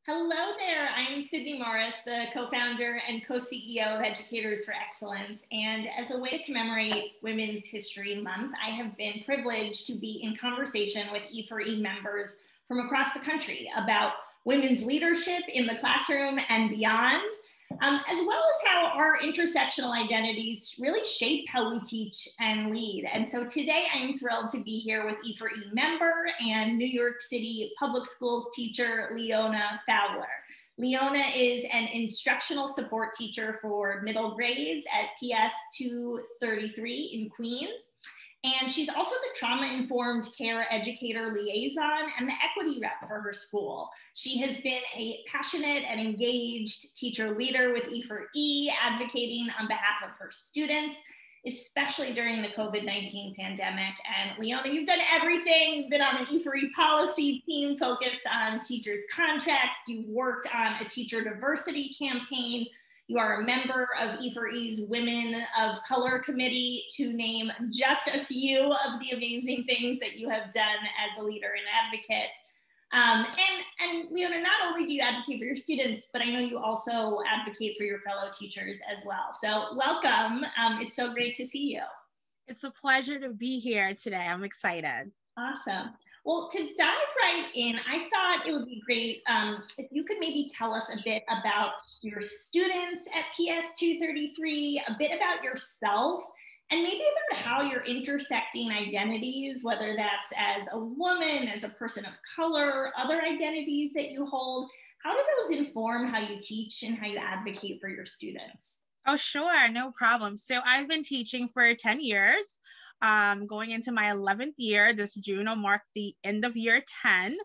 Hello there. I'm Sydney Morris, the co-founder and co-CEO of Educators for Excellence. And as a way to commemorate Women's History Month, I have been privileged to be in conversation with E4E members from across the country about women's leadership in the classroom and beyond, as well as how our intersectional identities really shape how we teach and lead. And so today I'm thrilled to be here with E4E member and New York City Public Schools teacher, Leona Fowler. Leona is an instructional support teacher for middle grades at PS 233 in Queens. And she's also the trauma-informed care educator liaison and the equity rep for her school. She has been a passionate and engaged teacher leader with E4E, advocating on behalf of her students, especially during the COVID-19 pandemic. And Leona, you've done everything. You've been on an E4E policy team focused on teachers' contracts. You've worked on a teacher diversity campaign. You are a member of E4E's Women of Color Committee, to name just a few of the amazing things that you have done as a leader and advocate. And Leona, not only do you advocate for your students, but I know you also advocate for your fellow teachers as well. So welcome. It's so great to see you. It's a pleasure to be here today. I'm excited. Awesome. Well, to dive right in, I thought it would be great if you could maybe tell us a bit about your students at PS 233, a bit about yourself, and maybe about how you're intersecting identities, whether that's as a woman, as a person of color, other identities that you hold. How do those inform how you teach and how you advocate for your students? Oh, sure. No problem. So I've been teaching for 10 years. Going into my 11th year. This June will mark the end of year 10.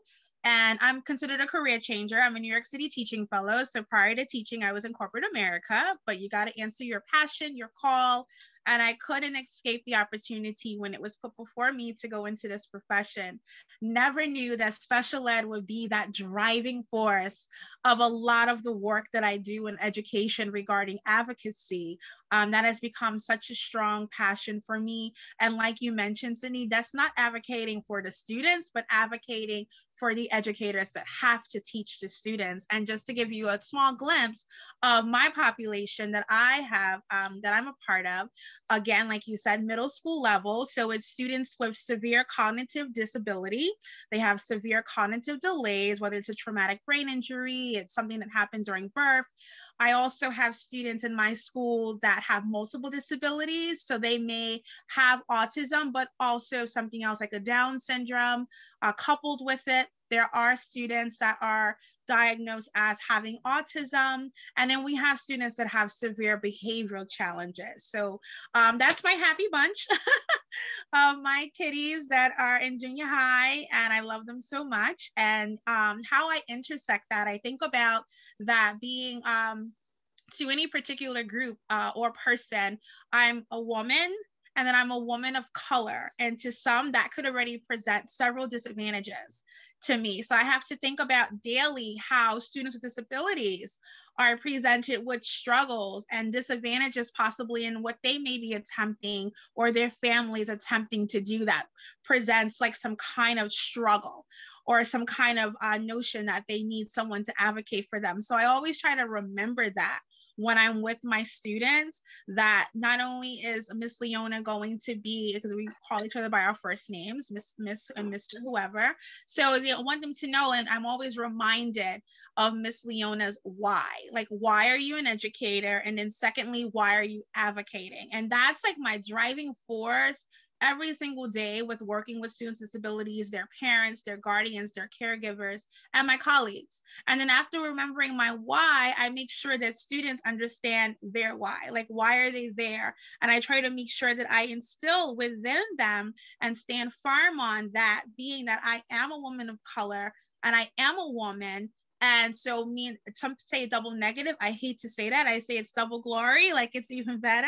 And I'm considered a career changer. I'm a New York City teaching fellow. So prior to teaching, I was in corporate America, but you got to answer your passion, your call. And I couldn't escape the opportunity when it was put before me to go into this profession. Never knew that special ed would be that driving force of a lot of the work that I do in education regarding advocacy. That has become such a strong passion for me. And like you mentioned, Sydney, that's not advocating for the students, but advocating for the educators that have to teach the students. And just to give you a small glimpse of my population that I have, that I'm a part of, again, like you said, middle school level. So it's students with severe cognitive disability. They have severe cognitive delays, whether it's a traumatic brain injury, it's something that happens during birth. I also have students in my school that have multiple disabilities. So they may have autism, but also something else like a Down syndrome coupled with it. There are students that are diagnosed as having autism. And then we have students that have severe behavioral challenges. So that's my happy bunch of my kiddies that are in junior high, and I love them so much. And how I intersect that, I think about that being to any particular group or person. I'm a woman, and then I'm a woman of color. And to some, that could already present several disadvantages to me. So I have to think about daily how students with disabilities are presented with struggles and disadvantages possibly in what they may be attempting, or their families attempting to do, that presents like some kind of struggle or some kind of notion that they need someone to advocate for them. So I always try to remember that when I'm with my students, that not only is Miss Leona going to be, because we call each other by our first names, Miss and Mr. whoever. So I want them to know, and I'm always reminded of Miss Leona's why. Like, why are you an educator? And then secondly, why are you advocating? And that's like my driving force every single day with working with students with disabilities, their parents, their guardians, their caregivers, and my colleagues. And then after remembering my why, I make sure that students understand their why. Like, why are they there? And I try to make sure that I instill within them and stand firm on that, being that I am a woman of color and I am a woman. And so some say double negative. I hate to say that. I say it's double glory, like it's even better.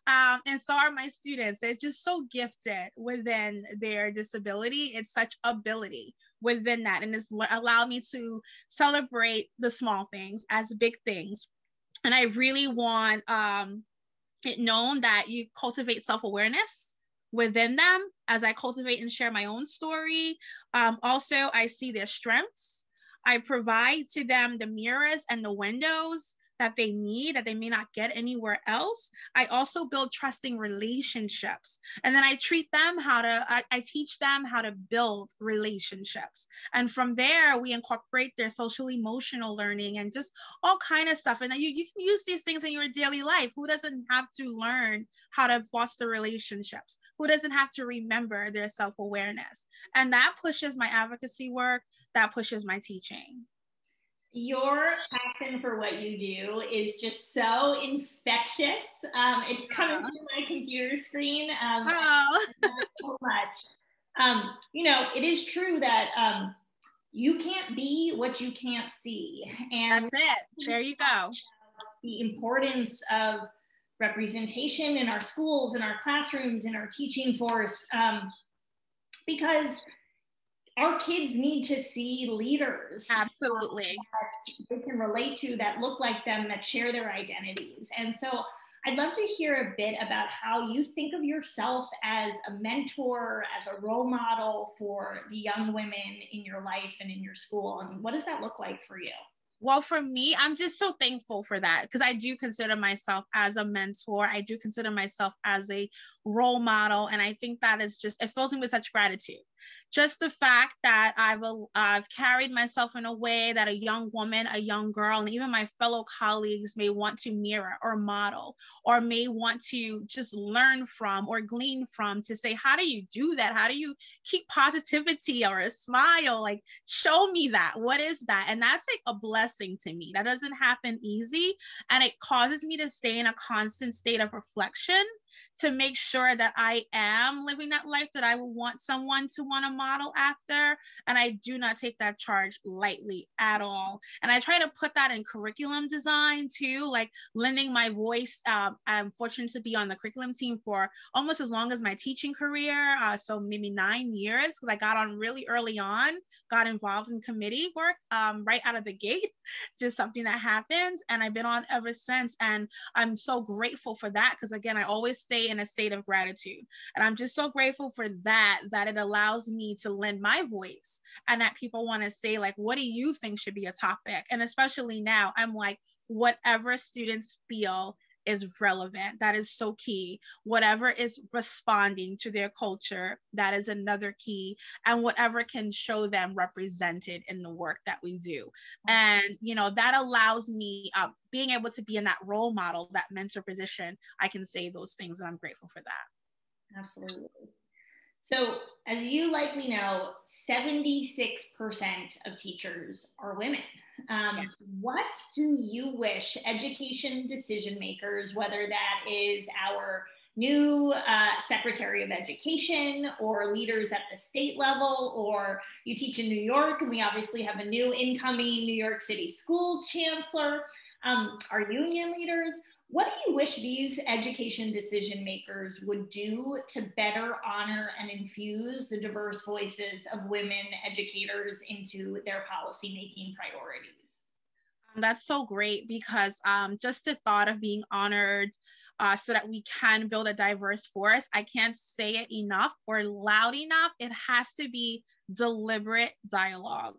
And so are my students. They're just so gifted within their disability. It's such ability within that. And it's allowed me to celebrate the small things as big things. And I really want it known that you cultivate self-awareness within them as I cultivate and share my own story. Also, I see their strengths. I provide to them the mirrors and the windows that they need, that they may not get anywhere else. I also build trusting relationships. And then I teach them how to build relationships. And from there, we incorporate their social emotional learning and just all kind of stuff. And then you can use these things in your daily life. Who doesn't have to learn how to foster relationships? Who doesn't have to remember their self-awareness? And that pushes my advocacy work, that pushes my teaching. Your passion for what you do is just so infectious. It's coming through my computer screen. So much. You know, it is true that you can't be what you can't see. And that's it. There you go. The importance of representation in our schools, in our classrooms, in our teaching force, because our kids need to see leaders. Absolutely. That they can relate to, that look like them, that share their identities. And so I'd love to hear a bit about how you think of yourself as a mentor, as a role model for the young women in your life and in your school. And what does that look like for you? Well, for me, I'm just so thankful for that, because I do consider myself as a mentor. I do consider myself as a role model. And I think that is just, it fills me with such gratitude. Just the fact that I've carried myself in a way that a young woman, a young girl, and even my fellow colleagues may want to mirror or model, or may want to just learn from or glean from, to say, how do you do that? How do you keep positivity or a smile? Like, show me that. What is that? And that's like a blessing to me. That doesn't happen easy. And it causes me to stay in a constant state of reflection, to make sure that I am living that life that I would want someone to want to model after. And I do not take that charge lightly at all. And I try to put that in curriculum design too, like lending my voice. I'm fortunate to be on the curriculum team for almost as long as my teaching career. So maybe 9 years, because I got on really early on, got involved in committee work right out of the gate, just something that happened. And I've been on ever since. And I'm so grateful for that, because again, I always stay in a state of gratitude. And I'm just so grateful for that it allows me to lend my voice, and that people want to say, like, what do you think should be a topic? And especially now, I'm like, whatever students feel is relevant, that is so key. Whatever is responding to their culture, that is another key. And whatever can show them represented in the work that we do. And, you know, that allows me, being able to be in that role model, that mentor position, I can say those things, and I'm grateful for that. Absolutely. So, as you likely know, 76% of teachers are women. Yes. What do you wish education decision makers, whether that is our new Secretary of Education, or leaders at the state level, or you teach in New York, and we obviously have a new incoming New York City Schools Chancellor, our union leaders, what do you wish these education decision makers would do to better honor and infuse the diverse voices of women educators into their policymaking priorities? That's so great, because just the thought of being honored so that we can build a diverse force, I can't say it enough or loud enough. It has to be deliberate dialogue.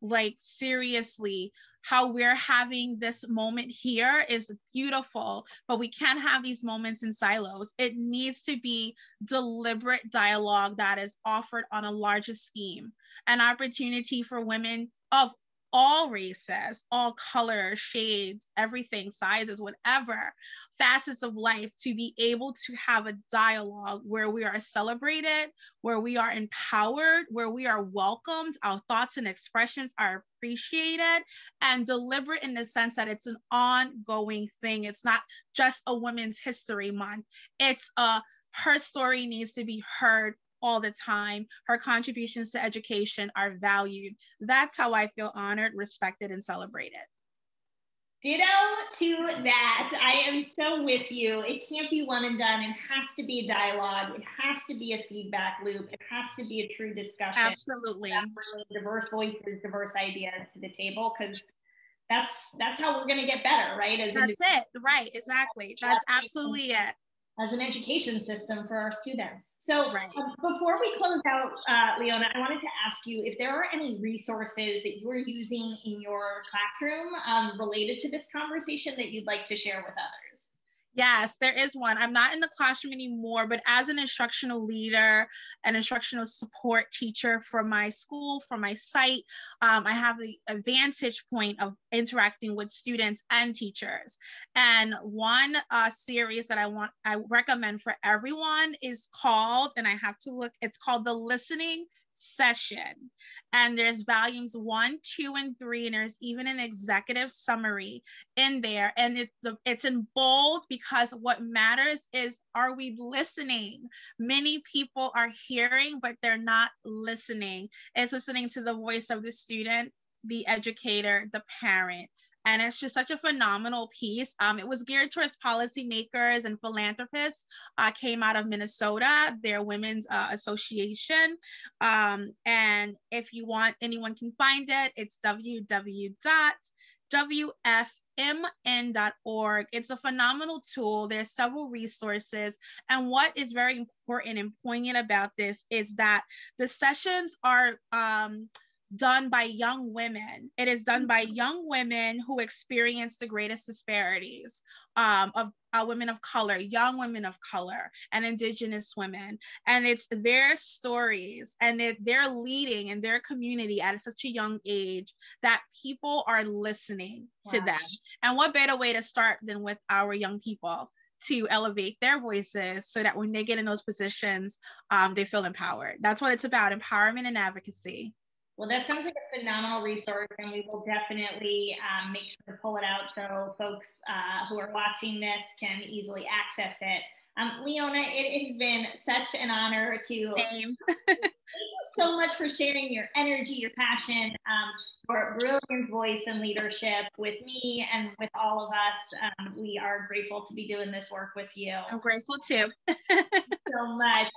Like, seriously, how we're having this moment here is beautiful, but we can't have these moments in silos. It needs to be deliberate dialogue that is offered on a larger scheme, an opportunity for women of all races, all colors, shades, everything, sizes, whatever, facets of life, to be able to have a dialogue where we are celebrated, where we are empowered, where we are welcomed, our thoughts and expressions are appreciated, and deliberate in the sense that it's an ongoing thing. It's not just a Women's History Month. It's her story needs to be heard all the time. Her contributions to education are valued. That's how I feel honored, respected, and celebrated. Ditto to that. I am so with you. It can't be one and done. It has to be a dialogue. It has to be a feedback loop. It has to be a true discussion. Absolutely. Diverse voices, diverse ideas to the table, because that's how we're going to get better, right? That's it. Right. Exactly. That's absolutely it. as an education system for our students. So Right. Before we close out, Leona, I wanted to ask you if there are any resources that you are using in your classroom related to this conversation that you'd like to share with others. Yes, there is one. I'm not in the classroom anymore, but as an instructional leader, an instructional support teacher for my school, for my site, I have the vantage point of interacting with students and teachers. And one series that I recommend for everyone is called, and I have to look, it's called The Listening Session. And there's volumes 1, 2, and 3, and there's even an executive summary in there, and it's in bold because what matters is, are we listening? Many people are hearing, but they're not listening. It's listening to the voice of the student, the educator, the parent. And it's just such a phenomenal piece. It was geared towards policymakers and philanthropists. Came out of Minnesota, their women's association. And if you want, anyone can find it. It's www.wfmn.org. It's a phenomenal tool. There's several resources. And what is very important and poignant about this is that the sessions are done by young women. It is done by young women who experience the greatest disparities of women of color, young women of color, and Indigenous women. And it's their stories, and they're leading in their community at such a young age that people are listening to them. And what better way to start than with our young people to elevate their voices so that when they get in those positions, they feel empowered. That's what it's about, empowerment and advocacy. Well, that sounds like a phenomenal resource, and we will definitely make sure to pull it out so folks who are watching this can easily access it. Leona, it has been such an honor to thank you so much for sharing your energy, your passion, your brilliant voice and leadership with me and with all of us. We are grateful to be doing this work with you. I'm grateful too. Thank you so much.